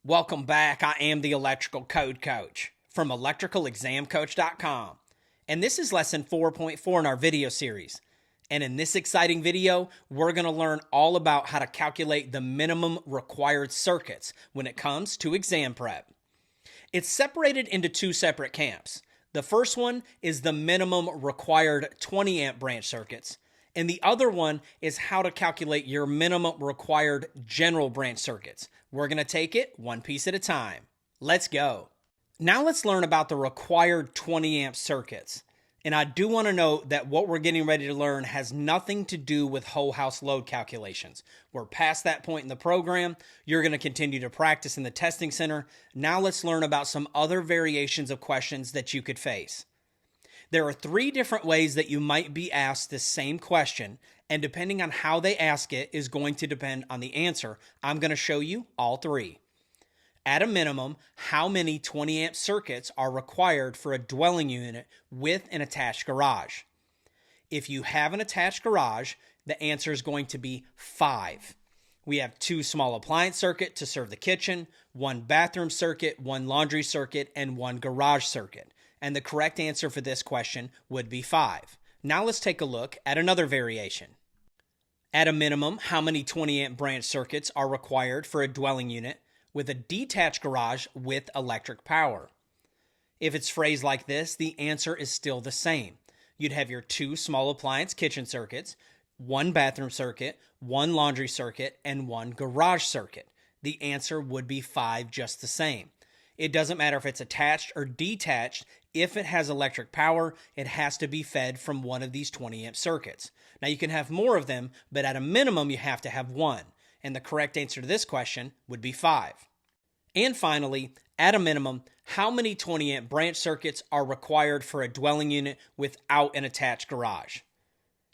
Welcome back. I am the Electrical Code Coach from electricalexamcoach.com. And this is lesson 4.4 in our video series. And in this exciting video, we're going to learn all about how to calculate the minimum required circuits when it comes to exam prep. It's separated into two separate camps. The first one is the minimum required 20 amp branch circuits. And the other one is how to calculate your minimum required general branch circuits. We're going to take it one piece at a time. Let's go. Now let's learn about the required 20 amp circuits. And I do want to note that what we're getting ready to learn has nothing to do with whole house load calculations. We're past that point in the program. You're going to continue to practice in the testing center. Now let's learn about some other variations of questions that you could face. There are three different ways that you might be asked the same question, and depending on how they ask it is going to depend on the answer. I'm going to show you all three. At a minimum, how many 20 amp circuits are required for a dwelling unit with an attached garage? If you have an attached garage, the answer is going to be 5. We have 2 small appliance circuits to serve the kitchen, 1 bathroom circuit, 1 laundry circuit, and 1 garage circuit. And the correct answer for this question would be 5. Now let's take a look at another variation. At a minimum, how many 20 amp branch circuits are required for a dwelling unit with a detached garage with electric power? If it's phrased like this, the answer is still the same. You'd have your 2 small appliance kitchen circuits, 1 bathroom circuit, 1 laundry circuit, and 1 garage circuit. The answer would be 5 just the same. It doesn't matter if it's attached or detached. If it has electric power, it has to be fed from one of these 20 amp circuits. Now you can have more of them, but at a minimum you have to have 1. And the correct answer to this question would be 5. And finally, at a minimum, how many 20 amp branch circuits are required for a dwelling unit without an attached garage?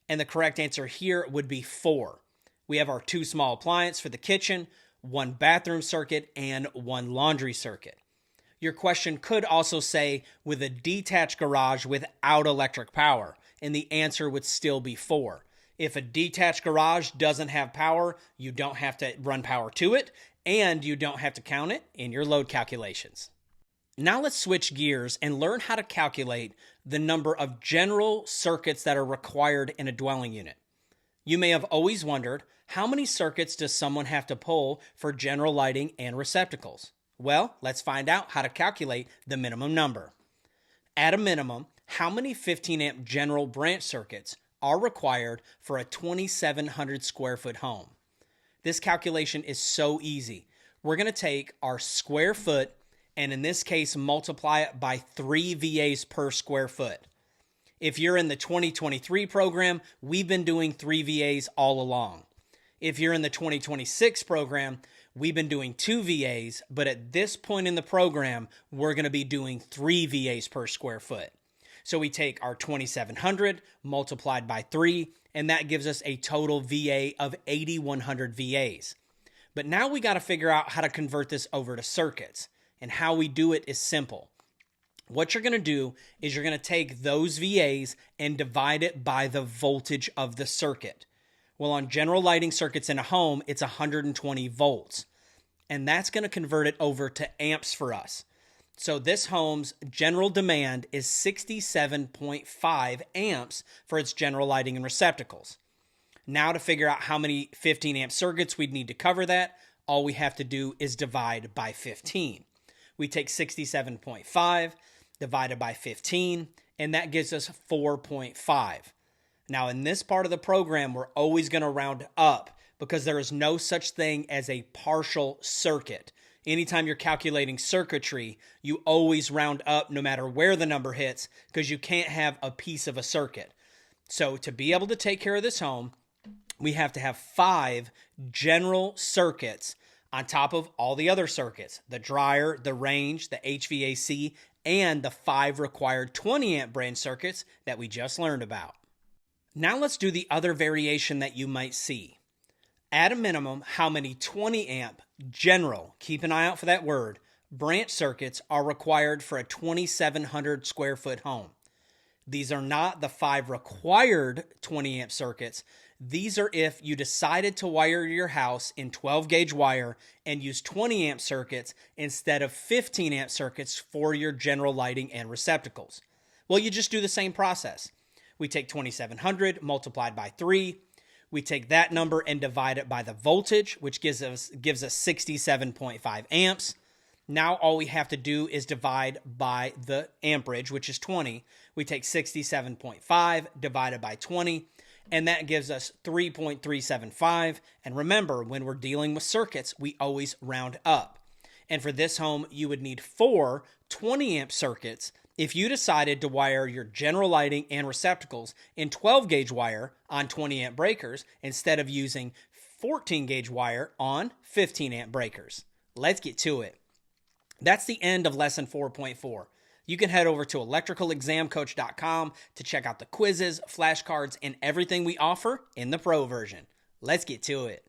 And the correct answer here would be 4. We have our 2 small appliances for the kitchen, 1 bathroom circuit, and 1 laundry circuit. Your question could also say with a detached garage without electric power, and the answer would still be 4. If a detached garage doesn't have power, you don't have to run power to it, and you don't have to count it in your load calculations. Now let's switch gears and learn how to calculate the number of general circuits that are required in a dwelling unit. You may have always wondered, how many circuits does someone have to pull for general lighting and receptacles? Well, let's find out how to calculate the minimum number. At a minimum, how many 15 amp general branch circuits are required for a 2,700 square foot home? This calculation is so easy. We're going to take our square foot and in this case multiply it by 3 VAs per square foot. If you're in the 2023 program, we've been doing 3 VAs all along. If you're in the 2026 program, we've been doing 2 VAs, but at this point in the program, we're going to be doing 3 VAs per square foot. So we take our 2,700 multiplied by 3, and that gives us a total VA of 8,100 VAs. But now we got to figure out how to convert this over to circuits. And how we do it is simple. What you're going to do is you're going to take those VAs and divide it by the voltage of the circuit. Well, on general lighting circuits in a home, it's 120 volts. And that's going to convert it over to amps for us. So this home's general demand is 67.5 amps for its general lighting and receptacles. Now to figure out how many 15 amp circuits we'd need to cover that, all we have to do is divide by 15. We take 67.5 divided by 15, and that gives us 4.5. Now in this part of the program, we're always going to round up because there is no such thing as a partial circuit. Anytime you're calculating circuitry, you always round up no matter where the number hits because you can't have a piece of a circuit. So to be able to take care of this home, we have to have 5 general circuits on top of all the other circuits, the dryer, the range, the HVAC, and the 5 required 20 amp branch circuits that we just learned about. Now let's do the other variation that you might see. At a minimum, how many 20 amp general, keep an eye out for that word, branch circuits are required for a 2,700 square foot home? These are not the 5 required 20 amp circuits. These are if you decided to wire your house in 12 gauge wire and use 20 amp circuits instead of 15 amp circuits for your general lighting and receptacles. Well, you just do the same process. We take 2700 multiplied by 3. We take that number and divide it by the voltage, which gives us 67.5 amps. Now all we have to do is divide by the amperage, which is 20. We take 67.5 divided by 20, and that gives us 3.375. And remember, when we're dealing with circuits, we always round up. And for this home, you would need 4 20 amp circuits if you decided to wire your general lighting and receptacles in 12 gauge wire on 20 amp breakers instead of using 14 gauge wire on 15 amp breakers. Let's get to it. That's the end of lesson 4.4. You can head over to electricalexamcoach.com to check out the quizzes, flashcards, and everything we offer in the pro version. Let's get to it.